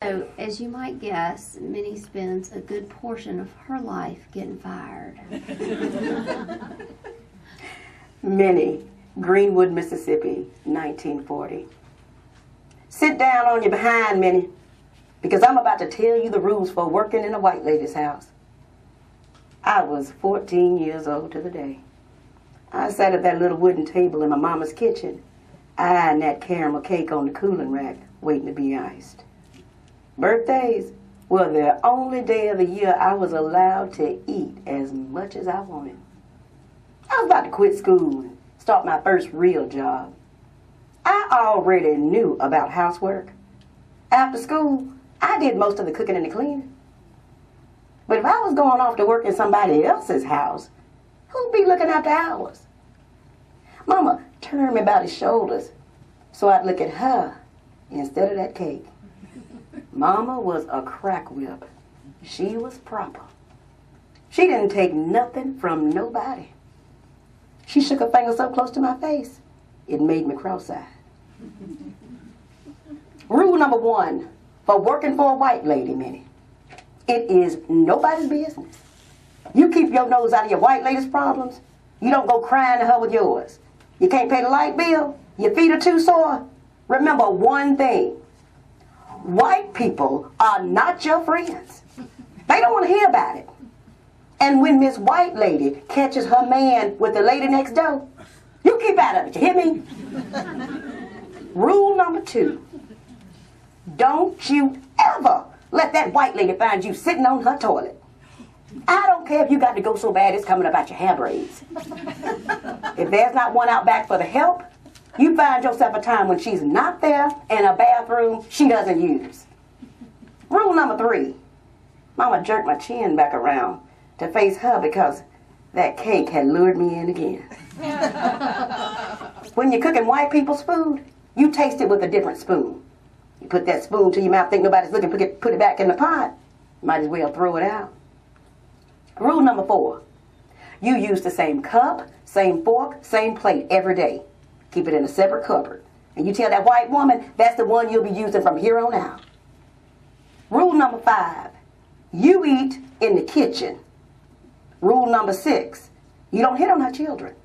So, as you might guess, Minnie spends a good portion of her life getting fired. Minnie, Greenwood, Mississippi, 1940. Sit down on your behind, Minnie, because I'm about to tell you the rules for working in a white lady's house. I was 14 years old to the day. I sat at that little wooden table in my mama's kitchen, eyeing that caramel cake on the cooling rack, waiting to be iced. Birthdays were the only day of the year I was allowed to eat as much as I wanted. I was about to quit school and start my first real job. I already knew about housework. After school, I did most of the cooking and the cleaning. But if I was going off to work in somebody else's house, who'd be looking after ours? Mama turned me by the shoulders so I'd look at her instead of that cake. Mama was a crack whip. She was proper. She didn't take nothing from nobody. She shook her finger so close to my face, it made me cross-eyed. Rule number 1 for working for a white lady, Minnie. It is nobody's business. You keep your nose out of your white lady's problems. You don't go crying to her with yours. You can't pay the light bill. Your feet are too sore. Remember one thing. White people are not your friends. They don't want to hear about it. And when Miss White Lady catches her man with the lady next door, you keep out of it. You hear me? Rule number 2. Don't you ever let that white lady find you sitting on her toilet. I don't care if you got to go so bad it's coming up out your hair braids. If there's not one out back for the help, you find yourself a time when she's not there in a bathroom she doesn't use. Rule number 3. Mama jerked my chin back around to face her because that cake had lured me in again. When you're cooking white people's food, you taste it with a different spoon. You put that spoon to your mouth, think nobody's looking, put it back in the pot. Might as well throw it out. Rule number 4. You use the same cup, same fork, same plate every day. Keep it in a separate cupboard. And you tell that white woman that's the one you'll be using from here on out. Rule number 5. You eat in the kitchen. Rule number 6. You don't hit on her children.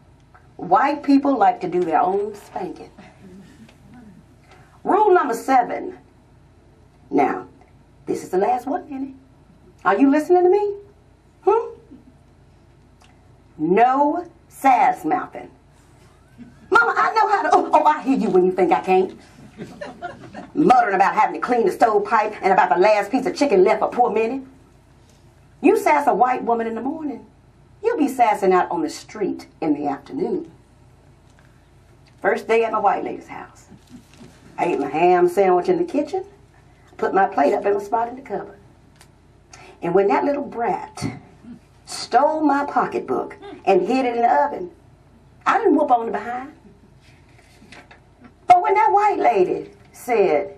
White people like to do their own spanking. Rule number 7. Now, this is the last one, Minnie. Are you listening to me? No sass mouthing. Mama, I know how to... Oh, I hear you when you think I can't. Muttering about having to clean the stovepipe and about the last piece of chicken left for poor Minnie. You sass a white woman in the morning, you'll be sassing out on the street in the afternoon. First day at my white lady's house. I ate my ham sandwich in the kitchen, put my plate up in my spot in the cupboard. And when that little brat stole my pocketbook and hid it in the oven, I didn't whoop on the behind. But when that white lady said,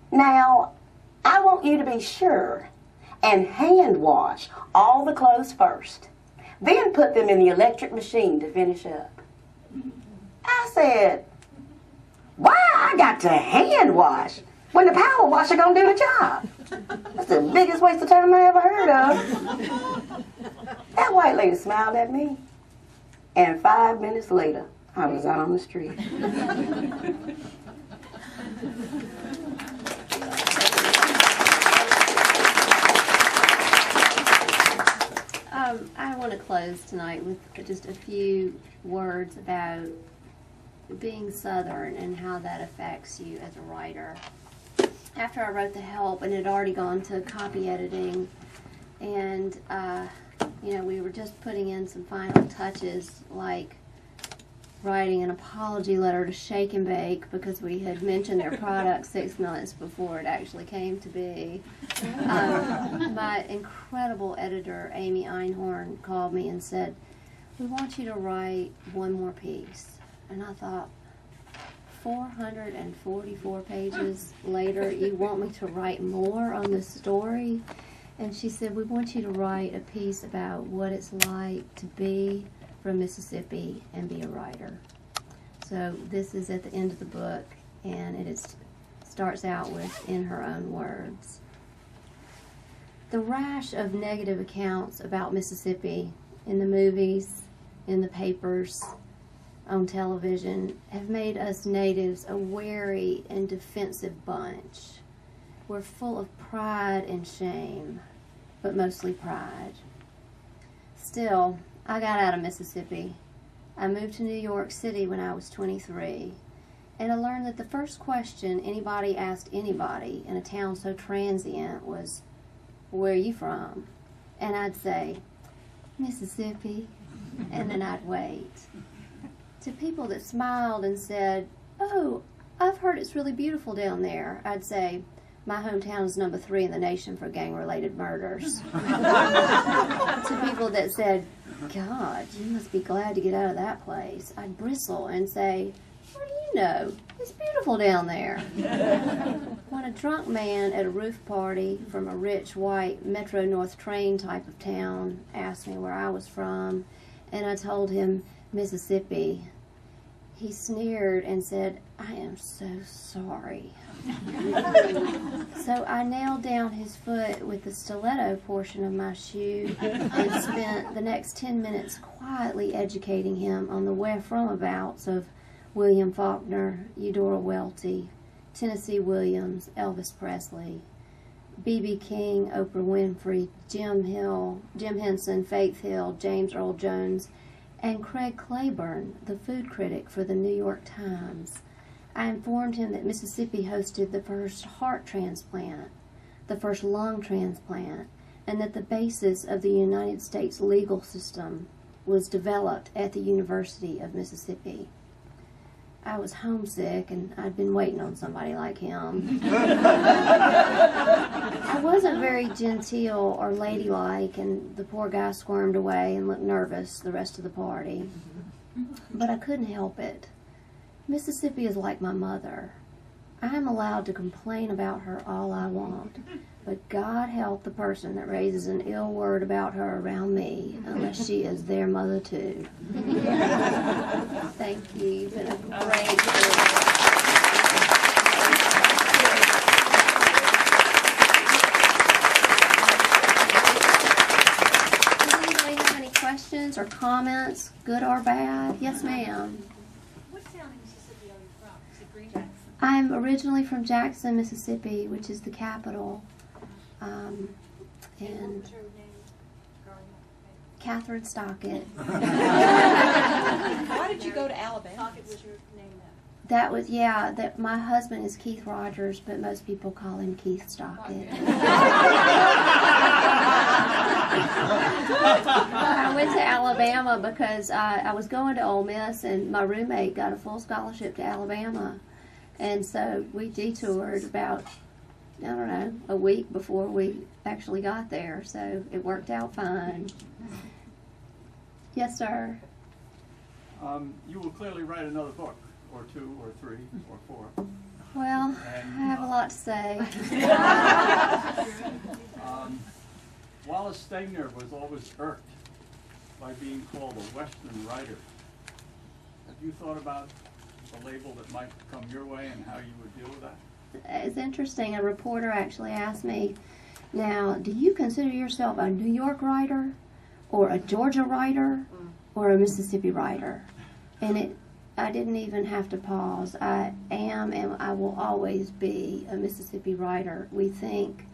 "Now, I want you to be sure and hand wash all the clothes first, then put them in the electric machine to finish up," I said, "Why I got to hand wash when the power washer gonna do the job?" That's the biggest waste of time I ever heard of. That white lady smiled at me, and 5 minutes later, I was out on the street. I want to close tonight with just a few words about being Southern and how that affects you as a writer. After I wrote The Help, and it had already gone to copy editing, and we were just putting in some final touches, like writing an apology letter to Shake and Bake because we had mentioned their product 6 months before it actually came to be. My incredible editor, Amy Einhorn, called me and said, "We want you to write one more piece." And I thought, 444 pages later, you want me to write more on this story? And she said, "We want you to write a piece about what it's like to be from Mississippi and be a writer." So this is at the end of the book, and it is starts out with, in her own words. The rash of negative accounts about Mississippi in the movies, in the papers, on television have made us natives a wary and defensive bunch. We're full of pride and shame, but mostly pride. Still, I got out of Mississippi. I moved to New York City when I was 23, and I learned that the first question anybody asked anybody in a town so transient was, "Where are you from?" And I'd say, "Mississippi," and then I'd wait. To people that smiled and said, "Oh, I've heard it's really beautiful down there," I'd say, "My hometown is number 3 in the nation for gang-related murders." To people that said, "God, you must be glad to get out of that place," I'd bristle and say, "What do you know? It's beautiful down there." When a drunk man at a roof party from a rich white Metro North train type of town asked me where I was from, and I told him Mississippi, he sneered and said, "I am so sorry." So I nailed down his foot with the stiletto portion of my shoe and spent the next 10 minutes quietly educating him on the wherefrom-abouts of William Faulkner, Eudora Welty, Tennessee Williams, Elvis Presley, B.B. King, Oprah Winfrey, Jim Henson, Faith Hill, James Earl Jones, and Craig Claiborne, the food critic for the New York Times. I informed him that Mississippi hosted the first heart transplant, the first lung transplant, and that the basis of the United States legal system was developed at the University of Mississippi. I was homesick, and I'd been waiting on somebody like him. I wasn't very genteel or ladylike, and the poor guy squirmed away and looked nervous the rest of the party. But I couldn't help it. Mississippi is like my mother. I am allowed to complain about her all I want, but God help the person that raises an ill word about her around me, unless she is their mother too. Thank you. You've been a great group. Does anybody have any questions or comments, good or bad? Yes, ma'am. What town in Mississippi are you from? Is it Green Jackson? I'm originally from Jackson, Mississippi, which is the capital. And What was your name growing up? Kathryn Stockett. Why did you go to Alabama? Stockett was your name then? That was, yeah, that my husband is Keith Rogers, but most people call him Keith Stockett. I went to Alabama because I was going to Ole Miss, and my roommate got a full scholarship to Alabama. And so we detoured about, I don't know, a week before we actually got there. So it worked out fine. Yes, sir. You will clearly write another book, or 2, or 3, or 4. Well, I have a lot to say. Wallace Stegner was always irked by being called a Western writer. Have you thought about the label that might come your way and how you would deal with that? It's interesting. A reporter actually asked me, now, do you consider yourself a New York writer, or a Georgia writer, or a Mississippi writer? And I didn't even have to pause. I am and I will always be a Mississippi writer. We think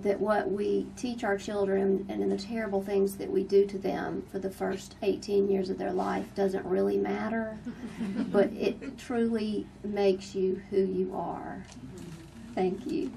that what we teach our children and in the terrible things that we do to them for the first 18 years of their life doesn't really matter, but it truly makes you who you are. Thank you.